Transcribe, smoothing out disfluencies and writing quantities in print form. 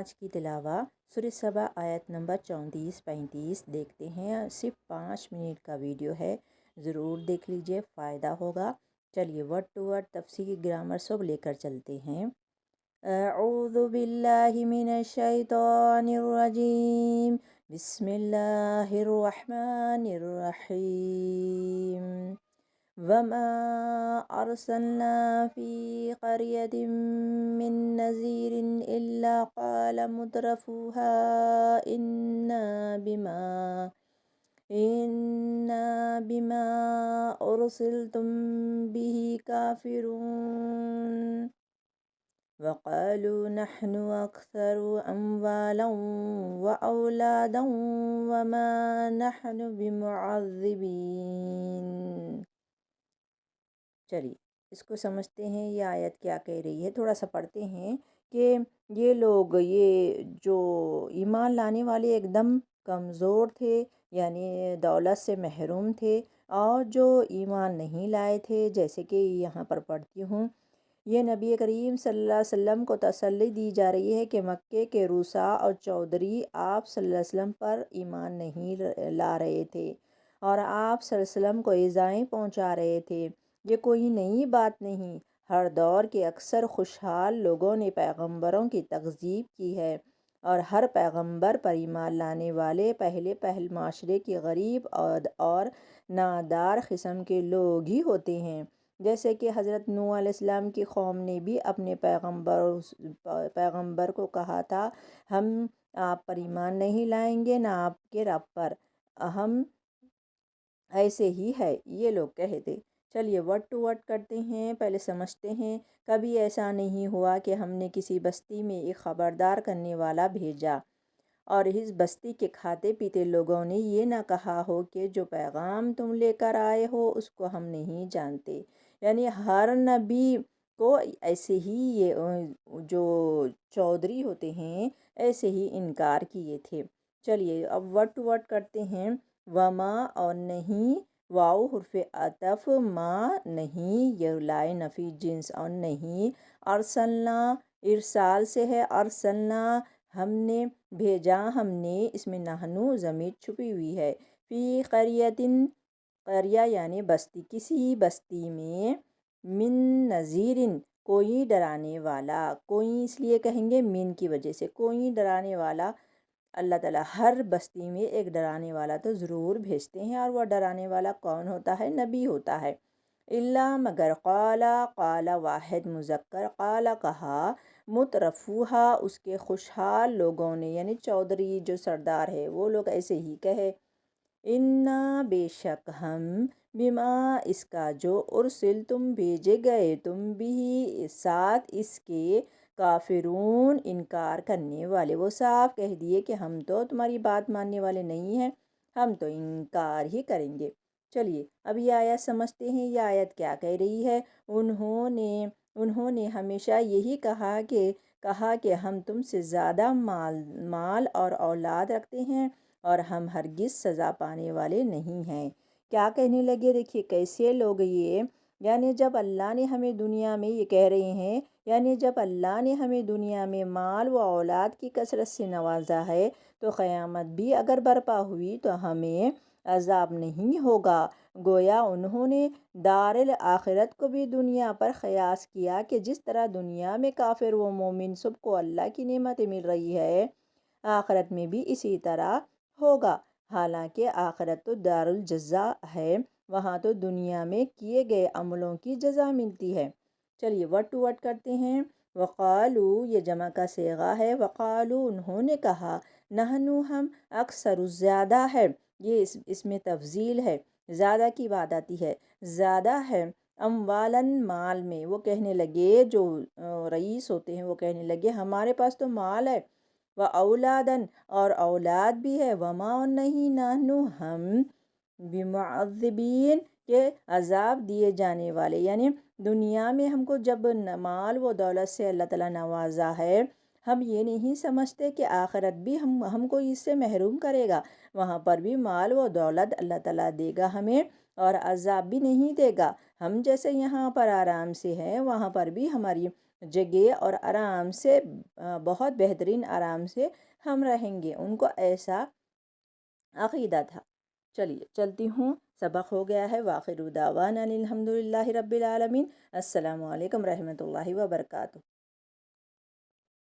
آج کی تلاوہ سورہ سبا آیت نمبر 34-35 دیکھتے ہیں۔ صرف 5 منٹ کا ویڈیو ہے، ضرور دیکھ لیجئے، فائدہ ہوگا۔ چلیے ورڈ ٹو ورڈ تفسیر گرامر سب لے کر چلتے ہیں۔ اعوذ باللہ من الشیطان الرجیم، بسم اللہ الرحمن الرحیم۔ وما أرسلنا في قرية من نذير إلا قال مترفوها إنا بما أرسلتم به كافرون وقالوا نحن أكثر أموالا وأولادا وما نحن بمعذبين۔ چلیے اس کو سمجھتے ہیں، یہ آیت کیا کہہ رہی ہے، تھوڑا سا پڑھتے ہیں کہ یہ لوگ، یہ جو ایمان لانے والے ایک دم کمزور تھے، یعنی دولت سے محروم تھے، اور جو ایمان نہیں لائے تھے، جیسے کہ یہاں پر پڑھتی ہوں، یہ نبی کریم صلی اللہ علیہ وسلم کو تسلی دی جا رہی ہے کہ مکے کے روسا اور چودھری آپ صلی اللہ علیہ وسلم پر ایمان نہیں لا رہے تھے اور آپ صلی اللہ علیہ وسلم کو ایذائیں پہنچا رہے تھے۔ یہ کوئی نئی بات نہیں، ہر دور کے اکثر خوشحال لوگوں نے پیغمبروں کی تکذیب کی ہے، اور ہر پیغمبر پر ایمان لانے والے پہلے معاشرے کے غریب اور نادار قسم کے لوگ ہی ہوتے ہیں۔ جیسے کہ حضرت نوح علیہ السلام کی قوم نے بھی اپنے پیغمبر کو کہا تھا، ہم آپ پر ایمان نہیں لائیں گے، نہ آپ کے رب پر، ہم ایسے ہی ہے، یہ لوگ کہتے۔ چلیے ورڈ ٹو ورڈ کرتے ہیں، پہلے سمجھتے ہیں۔ کبھی ایسا نہیں ہوا کہ ہم نے کسی بستی میں ایک خبردار کرنے والا بھیجا اور اس بستی کے کھاتے پیتے لوگوں نے یہ نہ کہا ہو کہ جو پیغام تم لے کر آئے ہو اس کو ہم نہیں جانتے۔ یعنی ہر نبی کو ایسے ہی یہ جو چودھری ہوتے ہیں ایسے ہی انکار کیے تھے۔ چلیے اب ورڈ ٹو ورڈ کرتے ہیں۔ وما اور نہیں، واؤ حرف عطف، ما نہیں، یہ لائے نفی جنس، اور نہیں، ارسلنا ارسال سے ہے، ارسلنا ہم نے بھیجا، ہم نے، اس میں نحنو ضمیر چھپی ہوئی ہے، فی قریۃ قریہ یعنی بستی، کسی بستی میں، من نذیرن کوئی ڈرانے والا، کوئی اس لیے کہیں گے من کی وجہ سے، کوئی ڈرانے والا، اللہ تعالیٰ ہر بستی میں ایک ڈرانے والا تو ضرور بھیجتے ہیں، اور وہ ڈرانے والا کون ہوتا ہے؟ نبی ہوتا ہے۔ اللہ مگر، قال واحد مذکر، قال کہا، مترفوہا اس کے خوشحال لوگوں نے، یعنی چودھری جو سردار ہے وہ لوگ ایسے ہی کہے، انا بے شک ہم، بما اس کا جو، ارسل تم بھیجے گئے، تم بھی ساتھ اس کے، کافرون انکار کرنے والے، وہ صاف کہہ دیے کہ ہم تو تمہاری بات ماننے والے نہیں ہیں، ہم تو انکار ہی کریں گے۔ چلیے اب یہ آیت سمجھتے ہیں، یہ آیت کیا کہہ رہی ہے۔ انہوں نے ہمیشہ یہی کہا کہ ہم تم سے زیادہ مال اور اولاد رکھتے ہیں اور ہم ہرگز سزا پانے والے نہیں ہیں۔ کیا کہنے لگے، دیکھیے کیسے لوگ یہ، یعنی جب اللہ نے ہمیں دنیا میں، یہ کہہ رہے ہیں، یعنی جب اللہ نے ہمیں دنیا میں مال و اولاد کی کثرت سے نوازا ہے تو قیامت بھی اگر برپا ہوئی تو ہمیں عذاب نہیں ہوگا۔ گویا انہوں نے دار الآخرت کو بھی دنیا پر قیاس کیا کہ جس طرح دنیا میں کافر و مومن سب کو اللہ کی نعمتیں مل رہی ہے، آخرت میں بھی اسی طرح ہوگا، حالانکہ آخرت تو دار الجزا ہے، وہاں تو دنیا میں کیے گئے عملوں کی جزا ملتی ہے۔ چلیے ورڈ ٹو ورڈ کرتے ہیں۔ وقالو یہ جمع کا صیغہ ہے، وقالو انہوں نے کہا، نحنو ہم، اکثر زیادہ ہے، یہ اس میں تفضیل ہے، زیادہ کی بات آتی ہے، زیادہ ہے، اموالاً مال میں، وہ کہنے لگے، جو رئیس ہوتے ہیں وہ کہنے لگے ہمارے پاس تو مال ہے، و اولادن اور اولاد بھی ہے، وما اور نہیں، نحنو ہم، بمعذبین کے عذاب دیے جانے والے، یعنی دنیا میں ہم کو جب مال و دولت سے اللہ تعالیٰ نوازا ہے، ہم یہ نہیں سمجھتے کہ آخرت بھی ہم کو اس سے محروم کرے گا، وہاں پر بھی مال و دولت اللہ تعالیٰ دے گا ہمیں، اور عذاب بھی نہیں دے گا، ہم جیسے یہاں پر آرام سے ہیں وہاں پر بھی ہماری جگہ اور آرام سے بہت بہترین آرام سے ہم رہیں گے، ان کو ایسا عقیدہ تھا۔ چلیے چلتی ہوں، سبق ہو گیا ہے۔ وآخر دعوانا الحمد للہ رب العالمین۔ السلام علیکم رحمۃ اللہ وبرکاتہ۔